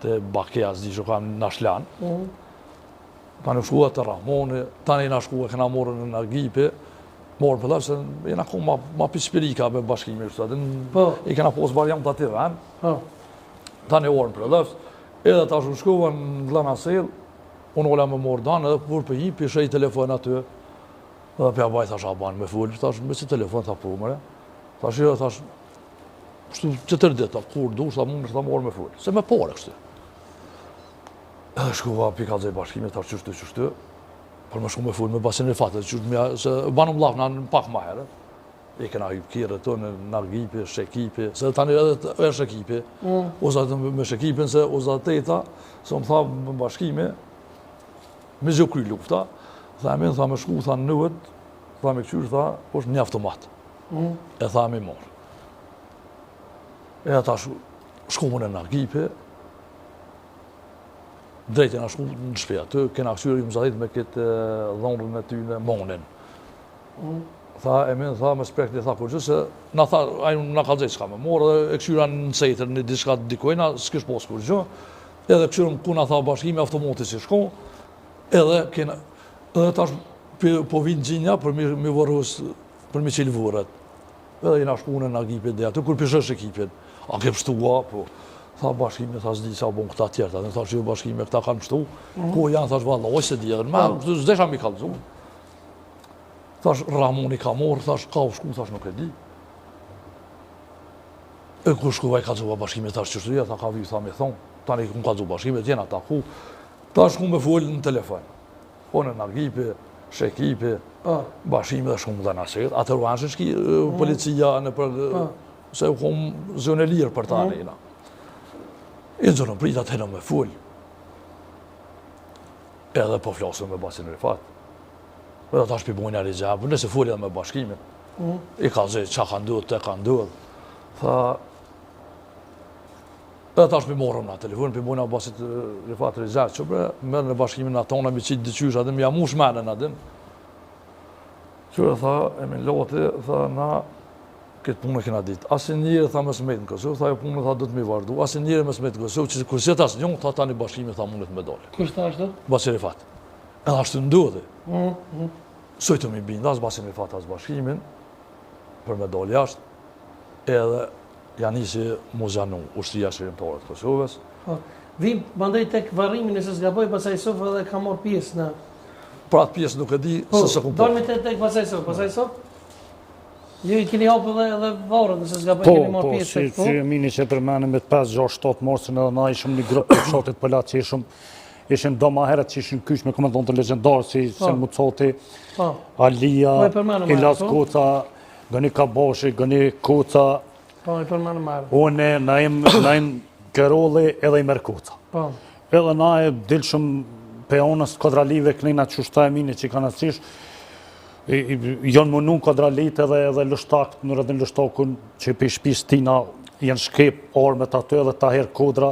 të Bakea, zdi që kam në Ashlan. Tani shkua të Ramoni, tani na shkua këna morën në Nagipe, morën për se jena ku ma pispirika me bashkimi, i kena posë variant aty vend, tani orën për lëfës, edhe ta shkua në Glana Sel, unë ola me morë danë, edhe për për hi, pishe i telefon aty, edhe për jabaj, thash, a banë me full, thash, me si telefon, tha pumëre, thash, thash, kështu që tërdit, kur du, shta mund është ta morë me full, se me pore kështu. Edhe shkuva pika zej bashkime, thash qështu, për me shku me full, me basin e fatet, se banëm lafna në pak ma herë, i kena hypë kire të në Nargipi, Shekipi, se tani edhe e Shekipi, oza me Shekipin, se oza teta, se më tha me bashkime, me zjo kry lufta, tha me shku, tha në nëvët, tha me këqyr, tha, është një automat, e tha me morë. E ata shku më në Nargipi, drejtë na shku në shtëpi aty, kena këshyri më zadit me këtë dhonrën e ty në monin. Tha, tha me spekti, tha kur që se, na tha, ajnë na ka dzejtë s'ka me morë, dhe e këshyra në sejtër në diska të dikojna, s'kish posë kur gjë, edhe këshyri më kuna tha bashkimi automatit si shko, edhe tash po vinë gjinja për mi vërhus, për mi qilë vërët. Edhe jena shku në Nagipit dhe aty, kur pishësh ekipin, a ke pështua, po, tha bashkimi, tha s'di sa bon këta tjerta, dhe tha që jo bashkimi këta kanë pështu, ko janë, thash valla, oj se djerën, ma, zdesha mi kalëzu. Thash Ramoni ka morë, thash ka u shku, thash nuk e di. E ku shku vaj ka zuba bashkimi, thash qështuja, tha ka viju, tha me thonë, tani ku ka zuba bashkimi, tjena ta ku, thash ku me full në telefon. Po në Nagipi, Shekipi, bashkimi dhe shumë dhe nasit, atër u anshë shki policia në për, se u kom zënë e lirë për ta nejna. I në zënë prit atë me full. Edhe po flasën me basin Rifat. Edhe ta shpibojnë e rizjabë, nëse full edhe me bashkimin. I ka zëjtë qa ka ndodhë, te ka ndodhë. Tha, edhe ta shpimorëm na telefon, pibojnë e basit Rifat rizjabë, që bre, mërë në bashkimin në tona, mi qitë dyqysh, adem, ja mush menën adem. Qërë tha, e min loti, tha, na, këtë punë e kena ditë. Asin njëre, tha, me smejtë në Kosovë, tha, jo punë, tha, do të mi vardu. Asin njëre me smejtë në Kosovë, që kërse ta së njënë, tha, tani bashkimi, tha, mundet me dole. Kështë ashtë? Basin Rifat. Edhe ashtë ndodhe. Sojtë mi binda, as Basin Rifat, as bashkimin, për me dole jashtë, edhe janë nisi muzjanu ushtria shërimtore të Kosovës. Vim, bandaj tek varrimin e se zgaboj, pasaj Sofë edhe ka morë pjesë në... Pra atë pjesë nuk e di, se se kumpor. Dormi tek pasaj Sofë, ju i keni hapë edhe varën, nëse zgaboj keni morë pjesë tek po? Po, që mini që përmenim me 5-6-7 morsën edhe na ishëm një grupë të shotit pëllat që ishëm do ma heret që ishëm kysh me komendon të legendarë si Mucoti, Alia, Ilas Koca, Gani Kabashi, Gani Koca, une, Naim Keroli edhe i Merkoca. Edhe na e dilshëm peonës kodralive kënina qështaj mini që i kanë atësish, janë mënun kodralit edhe lështakt, në rëdhin lështakun që për shpis tina janë shkrep armet aty edhe ta her kodra,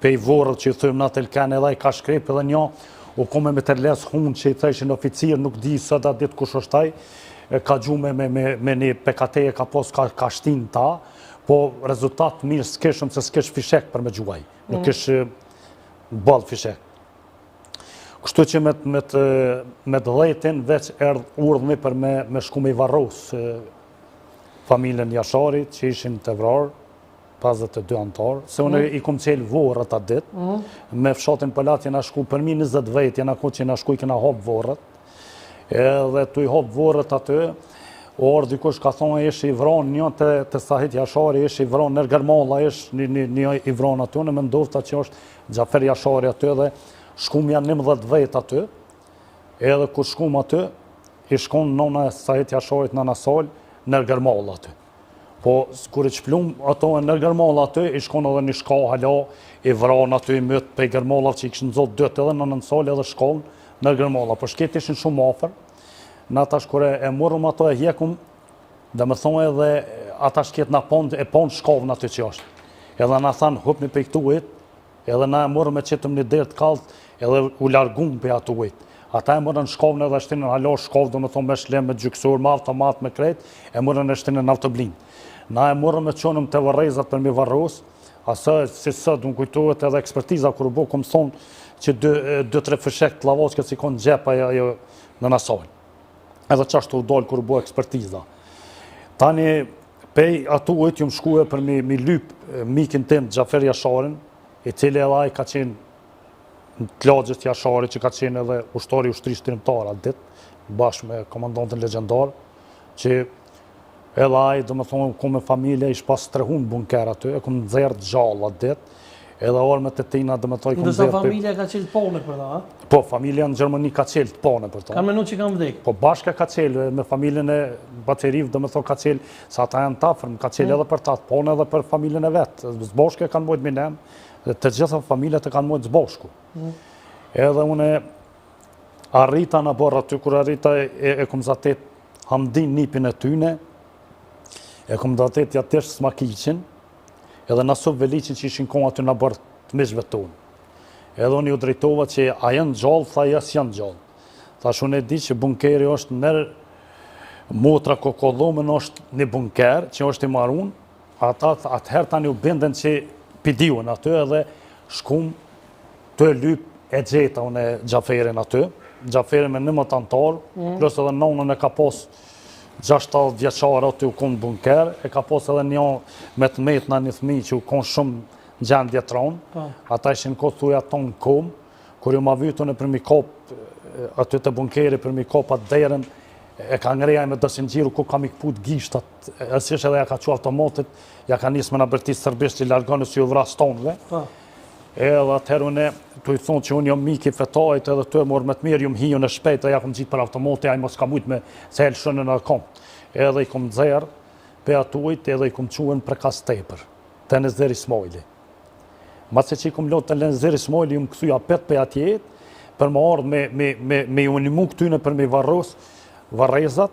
pe i vorët që i thëmë në telken edhe i ka shkrep edhe një, u kome me tërles hunë që i thëshin oficir, nuk di së da ditë kush është taj, ka gjume me një PKT e ka pos ka shtin ta, po rezultat mirë s'keshëm se s'kesh fishek për me gjuaj, nuk kesh balë fishek. Kështu që me dhejtin veç erdhë urdhëmi për me shku me i varros familjen Jashari që ishin të vrarë, 52 antarë, se unë i kom qelë vorët atë ditë, me fshatin pëllat jena shku për mi 20 vejt, jena ku që jena shku i kena hopë vorët, edhe tu i hopë vorët atë, orë dikush ka thonë ish i vranë një të Sahit Jashari, ish i vranë nër Gërmalla, ish një i vranë aty, në me ndofta që është Gjafer Jashari aty dhe shkum janë 11 vejt aty, edhe kur shkum aty, i shkon nona e Sahit Jasharit në Nasal, nër Gërmalla aty. Po, kur i qplum ato e nër Gërmalla aty, i shkon edhe një shka hala, i vranë aty, i mëtë pej Gërmalla që i këshën zotë dëtë edhe në nënsal edhe shkon nër Gërmalla. Po shket ishin shumë afer, në atash kure e murëm ato e hjekum, dhe me thonë edhe ata shket në pond, e pond shkavën aty që është. Edhe në thanë, hup një pej këtu ujtë, edhe na e murëm e qitëm një derë të kaltë, edhe u largun për atë ujtë. Ata e mërën shkovën edhe shtinën halo shkovë, do me thonë me shlem, me gjyksur, me automat, me krejt, e mërën e shtinën autoblin. Na e mërën me qonëm të vërrezat për mi varros, Asa, si sot, unë kujtohet edhe ekspertiza, kur u bo, kom thonë që 2-3 fëshek të lavoqë si konë gjepa në nasajnë. Edhe qashtu u dollë kur u bo ekspertiza. Tani, pej atu ujtë jëmë shkue për mi lypë mikin tim Xhafer Jasharin, i cili edhe ai ka qenë në të lagjës Jashari, që ka qenë edhe ushtari ushtrisë trimtar atë ditë, bashkë me komandantën legjendar, që edhe ai, do më thonë, ku me familje, ish pas 3 hunë bunker aty, e ku më nëzirë gjallë atë ditë, edhe orme të tina, do më thonë, ku më ndërsa familja ka qelë pone për ta, a? Po, familja në Gjermani ka qelë të pone për ta. Kanë menu që kanë vdekë? Po, bashka ka qelë, me familjen e Bateriv, do më thonë, ka qelë, sa ta janë tafërm, ka qelë edhe për ta të pone edhe për familjen e vetë. Zboshke kanë mojtë minem, dhe të gjitha familjet e kanë mojtë zboshku. Edhe une arrita në borë aty, kur arrita e kom zatet Hamdin nipin e tyne, e kom zatet jatesh Smakicin, edhe Nasub Velicin që ishin kohë aty në borë të mishve tonë. Edhe unë ju drejtova që a janë gjallë, tha jas janë gjallë. Thash unë e di që bunkeri është nërë motra kokollomën është një bunker që është i marun, atëherë tani u binden që pidiun aty edhe shkum të lyp e gjeta unë e Xhaferin aty. Xhaferin me 11 antar, plus edhe nonën e ka pos 60 vjeçare aty u konë bunker, e ka pos edhe një me të metë në një thmi që u konë shumë në gjendje tronë. Ata ishin kohë thuja tonë komë, kur ju ma vytun e për mi kopë aty të bunkeri, për mi kopë atë derën, e ka ngreja me dësin gjiru ku ka mi këput gishtat, esish edhe ja ka që automatit, ja ka njës me në bërtis sërbisht që largonë si u vras tonëve. Edhe atëherë une, të i thonë që unë jom miki fetajt edhe të e morë me të mirë, jom hiju në shpejt, e ja kom gjitë për automati, a i mos ka mujtë me se helë shënë në kom. Edhe i kom dzerë, pe atujt, edhe i kom quen për kas tepër, të Nezir Ismaili. Ma se që i kom lotë të Nezir Ismaili, ju më këthuja pet për atjet, për më ardhë me unimu këtyne për me varrezat,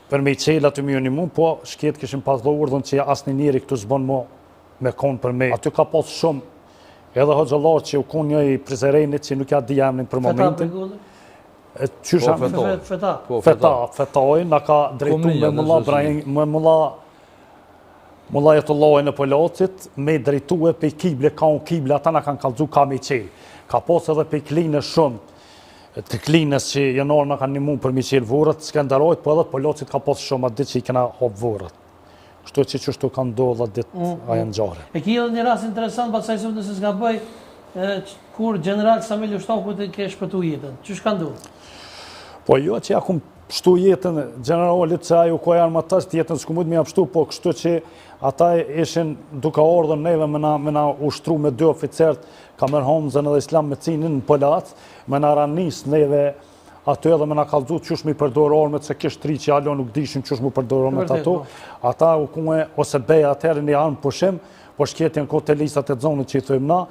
për me i qela të me unimu, po shket këshim pas do urdhën që asë një njëri këtu zbon me konë për me. Aty ka pas shumë, edhe hoxhallar që u konë një i prizerejnit që nuk ja di emnin për momentin. Fetaj, na ka drejtu me mulla Jetullaj në Polacit, me drejtu e pe kible, ka unë kible, ata na kanë kalzu ka me qelë. Ka pas edhe pe kline shumë, të klinës që jenarë na kanë një mund për mi qelë vorët, Skenderajt, po edhe Polacit ka pas shumë atë ditë që i kena hopë vorët. Kështu që qështu kanë do dhe ditë aja në gjare. E ki edhe një rast interesant, pasaj sot nëse s'ka bëj, kur General Samil Ushtaku të ke shpëtu jetën. Qësh kanë do? Po jo që ja kum pështu jetën, generalit që ajo ko janë më tështë jetën s'ku mujtë me ja pështu, po kështu që ata ishin duka ordhën neve me na ushtru me 2 oficert, Kamer Hamzën edhe Islam Mecinin në Polac, me na ranis neve aty edhe me na kalzu qësh mi përdor armet, se kishë 3 që alo nuk dishin qësh mu përdor armet ato. Ata u kume ose beja atëherë një armë pushim, po shkjetjen kote listat e zonët që i thujmë na,